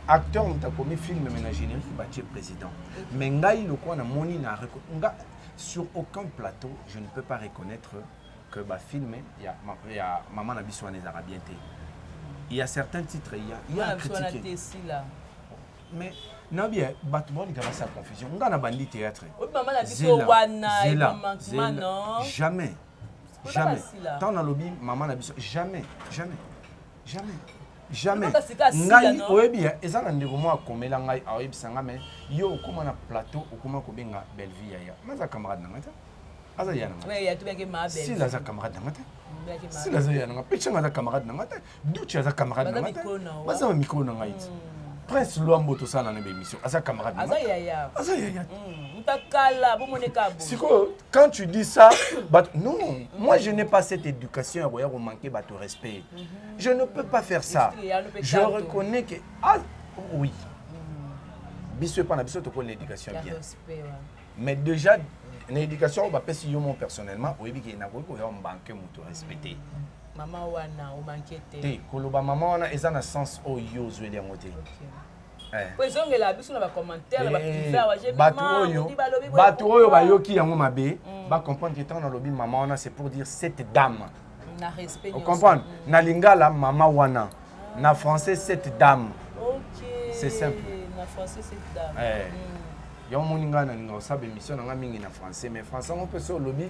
Acteur, on a commis film, mais le générique, il est président. Mais le quoi, on a moni, sur aucun plateau, je ne peux pas reconnaître que le film, il y a Maman Nabiso les Arabiens. Il y a certains titres, il y a critiqué. Mais non bien, Batman il a sa confusion. On a bandit théâtre.
Maman Nabiso wana,
jamais. Jamais. Tant on a lobby, Maman Nabiso, jamais. Ngai oyebi eza na ndeko mo akomela ngai ayebisanga mais yo okoma na plateau okoma kobenga Belleville ya maza camarade na ngata aza yana ngata
ouais ya tu bien que ma belle
si la za camarade na ngata si la za yana ngata picha za camarade na ngata duchi za camarade na ngata baza micro na ngai Prince Luambo to sana na émission aza camarade na
aza yaya mutakala bomoneka bo
siko quand tu dis ça non moi je n'ai pas cette éducation à manquer de respect je ne peux pas faire ça je reconnais que oui biso pas na biso to l'éducation bien mais déjà l'éducation on va pas si yo mon personnellement oui que na ko yo manquer muto respecter
maman wana o manquer
te koloba maman wana eza na sens o yo zweli yangote
Pues on la biso na ba commentaire ba privé wa j'ai
bato oyo ba yoki yango mabe ba comprendre que tant na lobby maman wana c'est pour dire cette dame
na respect
on comprend na lingala maman wana na français cette dame
OK
c'est simple
na français cette dame
yo moninga na ninga sabe émission nga mingi na français mais français on peut sur lobby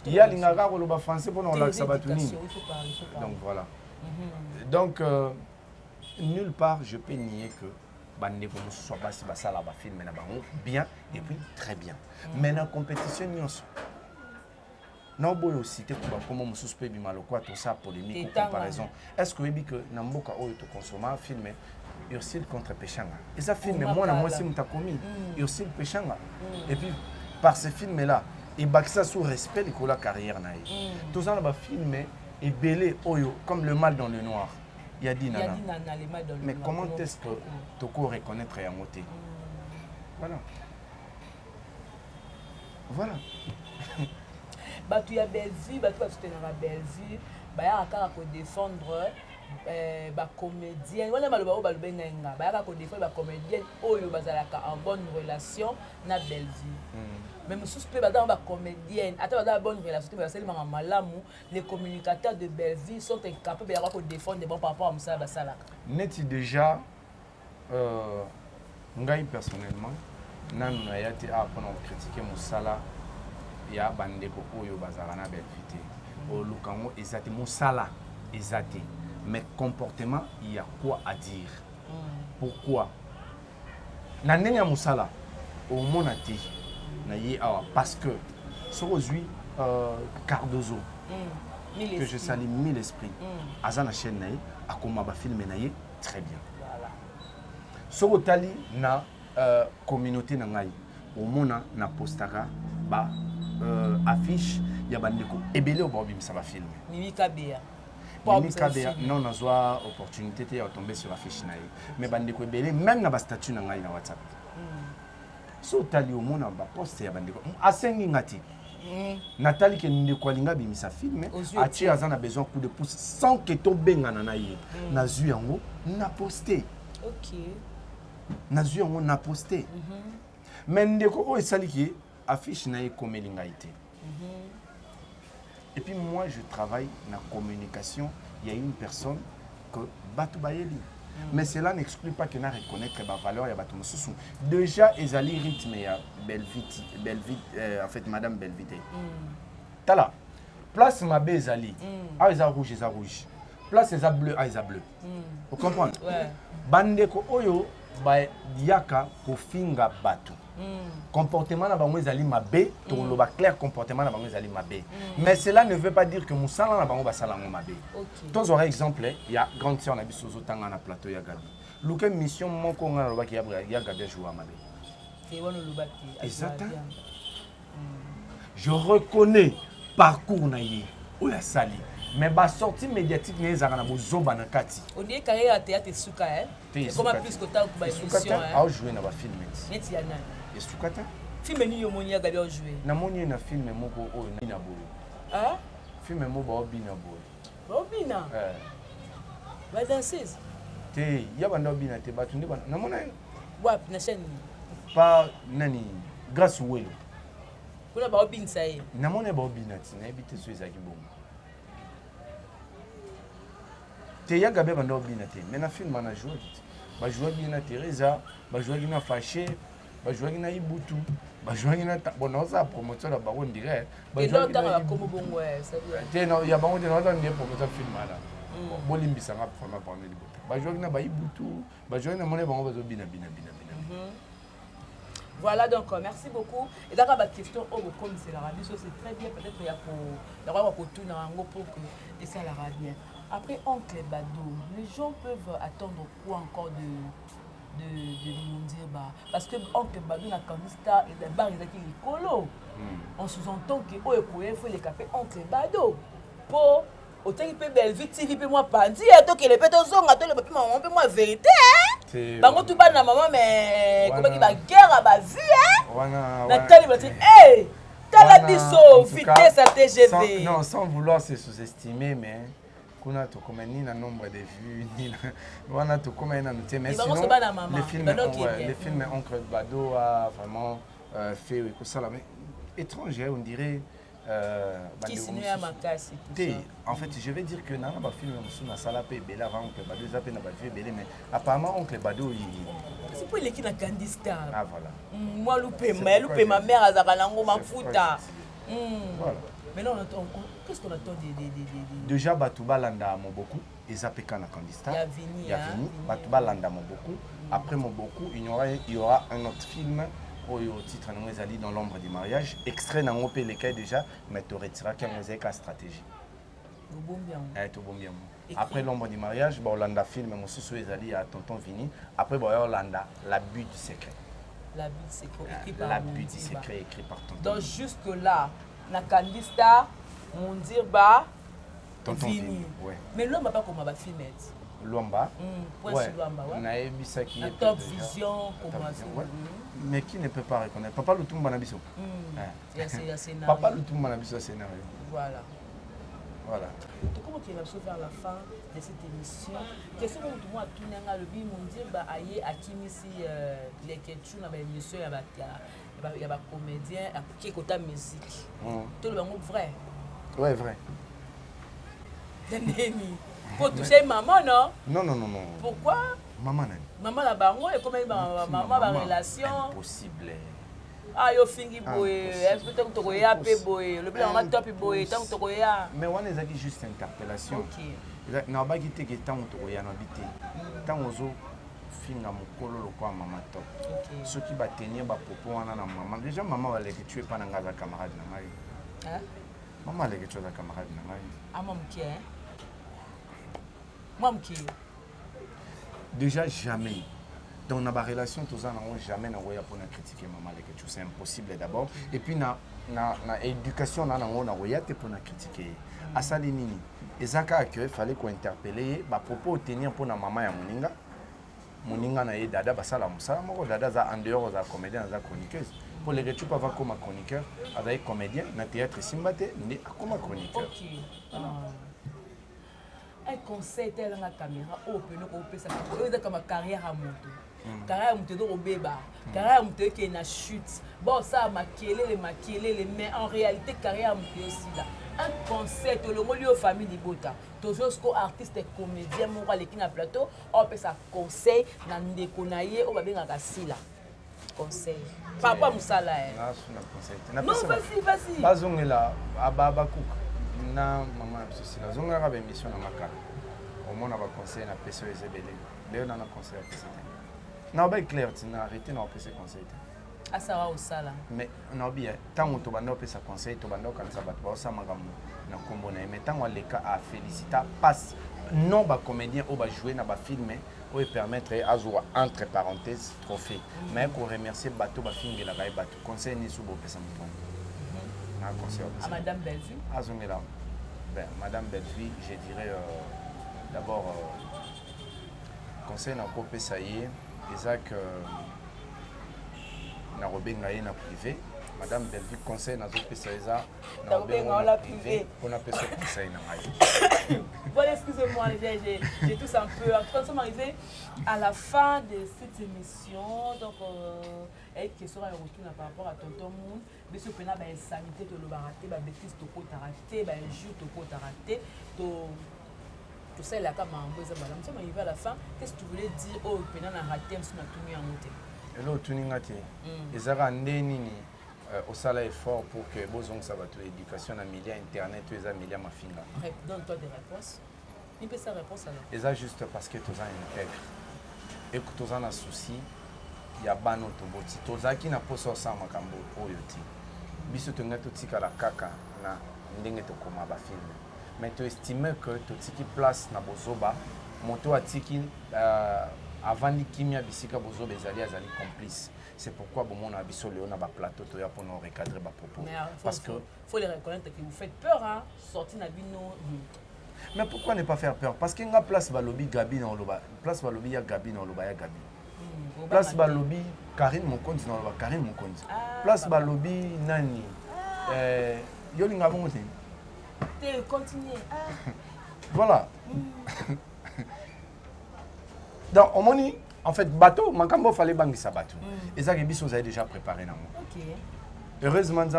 il y a lingaka ko loba français pour on la sabatuni donc voilà donc nulle part je peux nier que bande comme soit pas si ça là ba film na bango bien et puis très bien mais dans compétition nyonso na boyo cité ko ba comme mususu pe bi maloko to ça polémique ou comparaison est-ce que webi que na mboka oyo to consommer film Ursule contre Péchanga et ça film moi na moi si muta commis Ursule Péchanga et puis par ce film là et bakisa sous respect de la carrière na tout ça ba film et belé oyo comme le mal dans le noir. Il y a dit nana. Mais comment est-ce que tu peux reconnaître un moté? Voilà.
Bah tu as Belleville, bah tu vas soutenir la Belleville, bah il y a encore à défendre bah comédienne. Voilà maloba o baloba ngenga. Bah il y a encore défendre bah comédienne oyo bazalaka en bonne relation na Belleville. Mais monsieur peut bah dans bah comédienne, attends dans bonne relation, mais c'est vraiment malamu. Les communicateurs de Belleville sont incapables de défendre des bons par rapport à ça bah ça là.
Net déjà ngai personnellement nanu na yati a pendant critiquer musala ya bandeko oyo bazala na Belleville. O lukango ezati musala ezati mais comportement il y a quoi à dire. Pourquoi na ndenge musala au monati parce que ce aujourd'hui Cardozo que je salue mille esprits azana chaîne naïe a comme ba film naïe très bien ce otali na communauté na ngai au mona na postaka ba affiche ya bandeko ebele au bobim ça va filmer
Mimi Kabea
non na zoa opportunité te ya tomber sur affiche naïe mais bandeko ebele même na ba statut na ngai na WhatsApp. So tali au monde ba poste ya bandeko asengi ngati Nathalie ke ndeko alinga bimisa film ati azana besoin coup de pouce sans que to bengana na ye na zu yango na posté
OK
na zu yango na posté mais ndeko o esali ki affiche na ye comme lingaité et puis moi je travaille na communication il y a une personne que Batu Bayeli. Mais cela n'exclut pas que nous reconnaître la valeur de Batoum Soussou. Déjà, ils ont le rythme de Belleville, en fait, Madame Belleville. Tala, place ma baie Zali. Ah, ils ont rouge, ils ont rouge. Place ils ont bleu, ah, ils ont bleu. Vous comprenez? Bandeko Oyo, Yaka, Kofinga Batu. Comportement na bango ezali mabe to loba clair comportement na bango ezali mabe mais cela ne veut pas dire que musala na bango basala ngo mabe tous aurait exemple il y a grande sœur na biso zotanga na plateau ya Gabi luka mission moko nga loba ki ya Gabi joua mabe
et wono loba ki
exactement je reconnais parcours na ye o ya sali mais ba sortie médiatique ne ezaka na bozoba na kati
on dit carrière à théâtre suka comment plus que tant que ba émission
a jouer na ba film
net ya nani
Esukata
film ni yo moni ya Gabi a jouer
na moni na film moko oyo na boyo Film mo ba obina boy.
Obina. Ba danseuse.
Te ya banda obina te batu ndi bana. Namona
Wap na chaîne.
pas nani grâce welo.
Kuna ba obina ça y.
Namona ba obina ti na ebite so ezaki bongo. Te ya gabe banda obina te. Mais na film na jouer. Ba jouer na Teresa, ba jouer na Fâché, ba jouer na Ibutu. Ba jouer na bon on ça promotion la baron dirait.
Ba jouer na comme bongo ça veut.
Te no ya bango te no dans des promotion film là. Bolimbisa nga vraiment parmi les bottes. Ba jouer na ba Ibutu, ba jouer na mona bango ba zo bina.
Voilà donc merci beaucoup. Et d'accord ma question comme c'est l'Arabie, c'est très bien peut-être il y a pour d'avoir pour tout dans pour que et ça l'Arabie. Après Oncle Badou, les gens peuvent attendre quoi encore de Mondirba parce que Oncle Badou na candidat et d'abord il est écolo. On sous-entend que il faut les caper Oncle Badou pour autant il peut belle vie TV peut moi pandi et toi que les pétos sont à toi le papier maman peut moi vérité hein. Bango tout bas na maman mais comment il va guerre à ba vie hein. Nathalie va dire hey t'as la biso vitesse à TGV.
Non sans vouloir se sous-estimer mais kuna to comme ni na nombre de vues ni wana to comme na noté mais sinon les films Oncle Badou a vraiment fait que ça là mais étranger on dirait
qui signe à ma casse
en fait je vais dire que na ba film na sala pe bela avant Oncle Badou ça pe na ba vie belé mais apparemment Oncle Badou
c'est pour les qui na candidat
ah voilà
moi loupé ma mère azaka nango mafuta
voilà.
Mais là, qu'est-ce qu'on attend
déjà, Batouba Landa Moboku, et Zapeka na candidat. Il y a Vini, Batouba Landa Moboku. Après Moboku, il y aura un autre film au titre de Dans l'ombre du mariage. Extrait dans mon pays déjà, mais tu retireras qu'il y a une stratégie. Après l'ombre du mariage, Landa film, mon sous Ezali à Tonton Vini. Après, Landa, l'abus du secret.
L'abus
du secret écrit par Tonton.
Donc, jusque-là, na candidat Mondirba
Vini ouais.
Mais l'homme n'a pas comme ma filmette
Luamba
ouais
na
Top Vision
mais qui ne peut pas reconnaître Papa Lutumba na biso Papa Lutumba na biso scénario
voilà
comment
qu'il va se faire la fin de cette émission qu'est-ce que tout le monde a tourné le bi Mondirba aye akimisi les ketchu na ba émission il y a des comédiens qui écoutent la musique. Tout le monde vrai.
Ouais, vrai.
Pour toucher maman, non?
Non.
Pourquoi?
Maman,
maman la bango et comment maman la relation?
Impossible.
Ah, yo fingi boy. Est-ce que tu as ya pe boy? Le plan on top boy, tant que tu ya.
Mais on est juste interpellation. OK. Na ba ki te ke tant to ya na bité. Tant ozo finga mokolo lokwa maman top. Ceux qui va tenir ba popo wana na maman. Déjà maman va les que tu es pas na ngaza camarade na ngai. Hein? Maman les que tu es na camarade na ngai.
Ah maman qui est? Maman qui?
Déjà jamais. Dans na ba relation tous en jamais na voya pour na critiquer maman les que tu c'est impossible d'abord et puis na éducation na na voya te pour na critiquer. Asali nini? Ezaka que fallait qu'on interpeller ba popo tenir pour na maman ya moninga. Moninga na dada basala musala moko dada za en dehors za comédien za chroniqueuse pour les tu pas comme chroniqueur avec comédien na théâtre Simbate ni comme chroniqueur.
OK. Un conseil tel dans la caméra au peut nous couper ça comme carrière à moto. Carrière moto do beba, carrière moto qui na chute. Bon ça maquiller mais en réalité carrière moto aussi là. Un conseil tout le monde aux famille Libota. Toujours ce artiste et comédien mon les qui na plateau, on peut ça conseil na ndeko na ye o ba benga kasila. Conseil. Papa musala
na suna conseil.
Non, vas-y.
Bazongela ababa cook. Na maman ceci la zonga ka émission na makala. Au moins on va conseil na peso ezebele. Léo na conseil à ça. Na ba clair tu na arrêté na peso conseil.
Ah ça va au sala.
Mais non bien tant on to banda pesa conseil to banda kan sa bato sa magamu na kombo na mais tant on les cas à féliciter passe non ba comédien ou ba jouer na ba filmer ou permettre azwa entre parenthèses trophée mais pour remercier bato ba fingela ba bato conseil ni subo pesa mutongo. Na conseil
à madame Bellevue.
Azongela. Ben madame Bellevue, je dirais d'abord conseil na ko pesa yé Isaac na robenga ye na privé Madame Belvique conseil dans autres PCSA.
On
a fait ce conseil.
Voilà, excusez-moi, j'ai tous un peu. En tout cas, nous sommes arrivés à la fin de cette émission. Donc, une question à retourner par rapport à Tonton Moon. Mais ce qu'on a, c'est sanité, le baraté, bêtise, le côté raté, le jus, le côté raté. Tout ça, là, comme un peu, nous sommes arrivés à la fin. Qu'est-ce que tu voulais dire au pénal à raté, si on a tout mis en montée?
Hello, tout le monde. Les Arandéni. Au salaire fort pour que vos ongles savent l'éducation dans les médias internet, tous les médias mafinga.
Donne-toi des réponses. Il peut sa réponse alors.
Et ça juste parce que tu as intègre. Et que tu as un souci, il y a ban autoboti. Tu as qui n'a pas ça makambo oyoti. Biso tu n'as tout tika la kaka na ndenge to koma ba film. Mais tu estimes que tu tiki place na bozoba, moto a tiki avant de kimia bisika bozoba ezali azali complice. C'est pourquoi bon a biso léon na ba plateau to ya pour nous recadrer ba propos.
Parce que faut les reconnaître que vous faites peur hein, sortir na bino.
Mais pourquoi ne pas faire peur? Parce qu'il y a place balobi Gabi dans Oloba. Place balobi ya Gabi dans Oloba ya Gabi. Place balobi Karine Mokonzi dans Oloba Karine Mokonzi. Place balobi nani yolinga bongo te.
Te continuer.
Voilà. Donc au moni en fait bateau makambo fallait bangisa bateau. Et ça que biso vous avez déjà préparé na moi. OK. Heureusement, que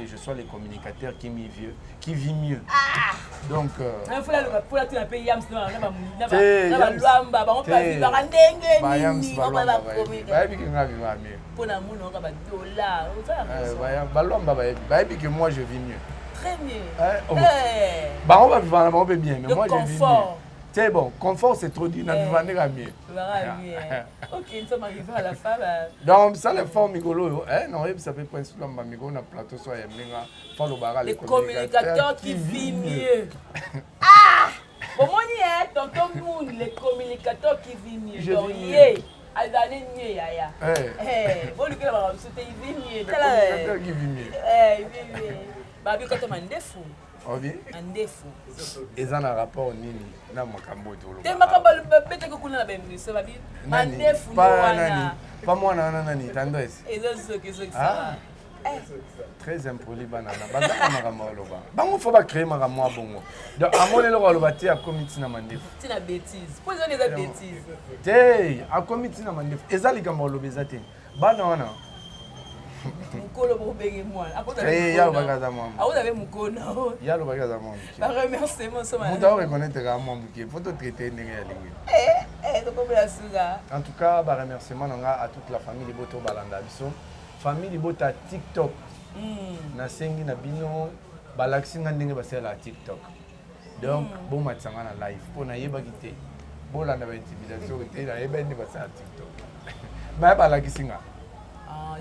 je sois le communicateur qui vit mieux. Donc, il faut la payer Yams. Moi, je vis mieux.
Très mieux.
On va vivre bien, mais moi, je vis mieux. C'est bon, confort c'est trop dit, on va vivre mieux.
Ok, nous sommes arrivés à la fin.
Donc, ça, les formes migolo, non, ça peut pas être sur le plateau, soit
les communicateurs qui vivent mieux. Ah! Pour moi, tonton Moon, les communicateurs qui vivent mieux. Je vis mieux. Aldané mieux, yaya. Bon, le gars, c'était il vit mieux. Les
communicateurs qui vivent mieux.
Il vit mieux. Babi, quand on m'a défaut. Un défaut.
Et ça a un rapport nini na makambo tolo.
Te makambo bete ko kuna na bemni, ça va bien. Un défaut
pas moi nani tendresse.
Et ça
très impoli banana. Bazaka makambo loba. Bango faut pas créer makambo bongo. Donc amone lo loba ti a committee na mandefu.
Ti na bêtise. Pourquoi on est des bêtises?
Te a committee na mandefu. Ezali kambo loba zate. Bana wana.
Mukolo bobenge mwana.
Ya bagaza mama.
Ah, vous avez mukona.
Ya lo bagaza mama.
Ba remerciement ça mama.
Vous devez reconnaître ka mama qui faut te traiter ndenge ya lingi.
To ko ya suga.
En tout cas, ba remerciement à toute la famille Boto Balanda biso. Famille Bota TikTok. Na sengi na bino balaxi nga ndenge basela TikTok. Donc bon matsanga na live pona yeba kité. Bola na ba intimidation kité na yeba ndi basela TikTok. Ba balaxi nga.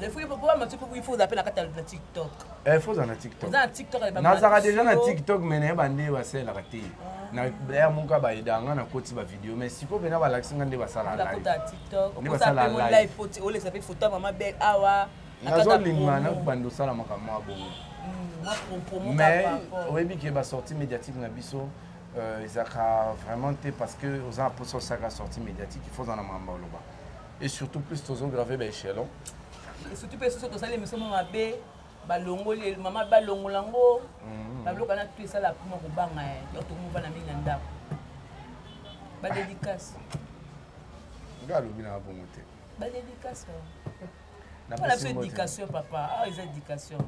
Les fouilles pour il faut appeler la TikTok.
Il faut dans TikTok.
Dans TikTok elle
va déjà na TikTok mais na bande ba sala raté. Na d'ailleurs mon ka ba idanga na koti ba vidéo mais si ko bena ba laxi ngande ba sala live.
La TikTok. On sala live photo, on les appelle photo maman belle awa.
Na zo lingwa na bando sala makamo bongo. Mais oyebi ke ba sortie médiatique na biso ils a vraiment parce que aux a pour ça sortie médiatique il faut dans la mamba loba. Et surtout plus tous ont gravé ba échelon.
Et surtout parce que ça les maisons mabe balongo les maman balongo lango babloka na tout ça la pour ko banga yo to mova na minga ndako ba dédicace
ngalo bina ba moté
ba dédicace na pas la éducation papa ah ils éducation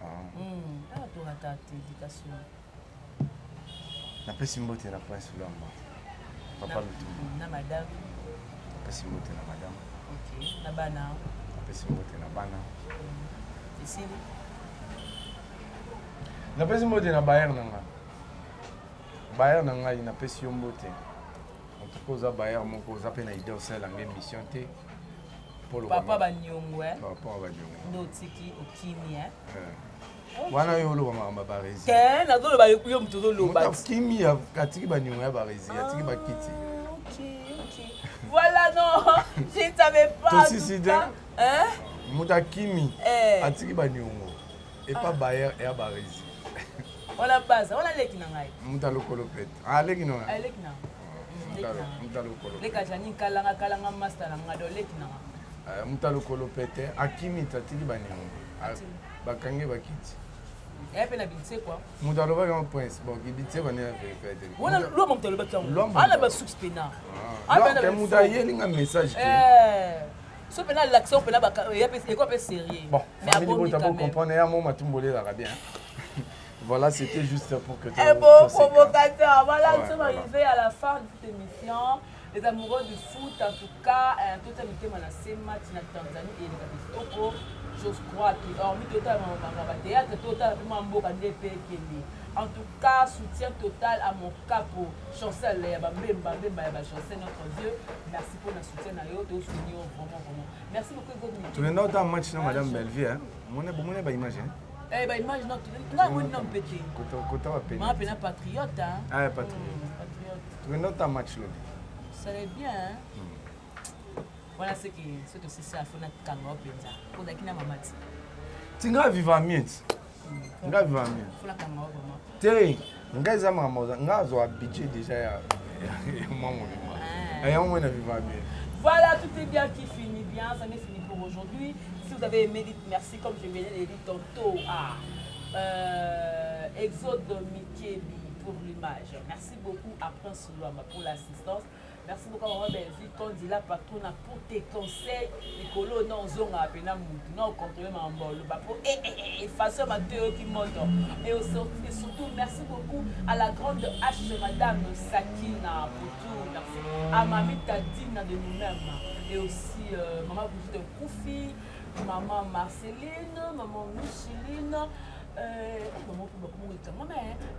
ah to rata éducation
na pesi mbote na prince lamba papa lutu
na madame
pesi mbote na madame
OK na bana
pesi mbote na bana
ici
na pesi mbote na bayer nanga ina pesi mbote en tout cas za bayer moko za pe na idée osala ngé mission té pour le
papa banyongwe
papa banyongwe
ndo tiki okimi
wana yo lo mama barezi
ke na zo ba yo mtuzo lo ba
kimi ya katiki banyongwe ya barezi atiki bakiti
voilà non je ne savais pas
tout ça hein muta kimi atiki banyongo et pas bayer et barezi
on a base on a leki na ngai
muta lokolo pet leki no
leki na
muta lokolo
leka jani kalanga master na ngado leki na
muta lokolo pete akimi tatiki banyongo bakange bakiti
ya pe na bilité quoi
mutu alobaki mo prince bon kibiti bana fait
wana lo mo tolo baki ana ba sous pena
ana mutu ayelinga message
so pena l'action pena ba ya pe quoi pe sérieux
bon mais abon pour comprendre ya mo matumbolé là bien voilà c'était juste pour que
un beau provocateur voilà nous sommes arrivés à la fin de cette émission les amoureux du foot en tout cas tout a été menacé match na Tanzanie et le Kitoko je crois que hormis total ma théâtre total mboka ndepé kende en tout cas soutien total à mon capo chancel ya bemba ya chancel notre Dieu merci pour le soutien na yo to soutenir vraiment merci beaucoup Godwin
tu es dans match na madame Bellevue hein mon ba image hein
bah image non là on non pété
côté va pété
moi péna patriote hein
ah patriote tu es dans match là
ça va bien hein voilà ce qui c'est ça faut na kango penza pour dakina mamati
tinga viva miet nga viva miet
faut la kango vraiment
te nga za mama nga zo habitué déjà ya maman et on na viva miet
voilà tout est bien qui finit bien ça n'est fini pour aujourd'hui si vous avez aimé dites merci comme je venais de le dire tantôt à Exode Mikebi pour l'image merci beaucoup à Prince Luamba pour l'assistance. Merci beaucoup à Maman Belgique, quand dit la patronne pour tes conseils. Les colos non zonga apena mutu, non contrôler ma mbolo, pour effacer ma théorie qui monte. Et surtout merci beaucoup à la grande H Madame Sakina pour tout, merci à Mamie Tadine de nous-mêmes et aussi Maman Brigitte Koufi, Maman Marceline, Maman Micheline,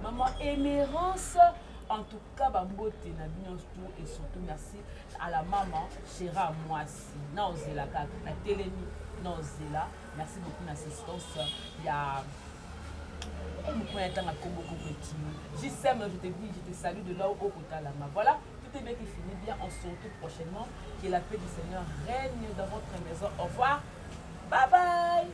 Maman Émérance. En tout cas, Bambote na bino et surtout merci à la maman Chéra Moisi. Naozela na Télémi Naozela. Merci beaucoup d'assistance. Il y a J'sème, je te dis, je te salue de là au Kotalama. Voilà, tout est bien qui finit bien. On se retrouve prochainement. Que la paix du Seigneur règne dans votre maison. Au revoir. Bye bye.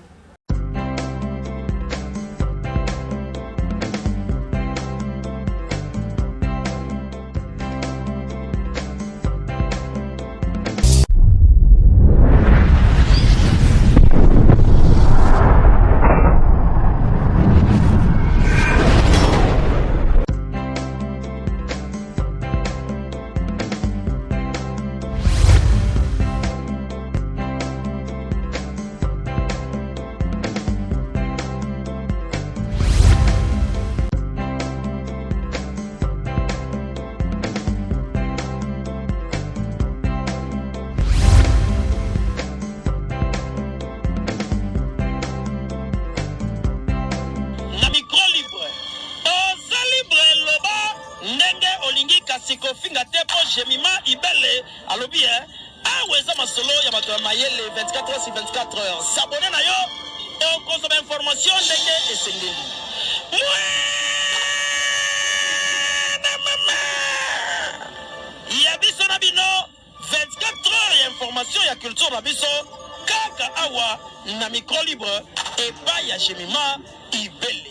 Kofinga tepo Jemima Ibele alobi aweza masolo ya bato mayele 24 heures sur 24 heures s'abonner na yo et consommer information ndenge esengeli ya biso na bino 24 heures ya information ya culture na biso kaka awa na micro libre et pas ya Jemima Ibele.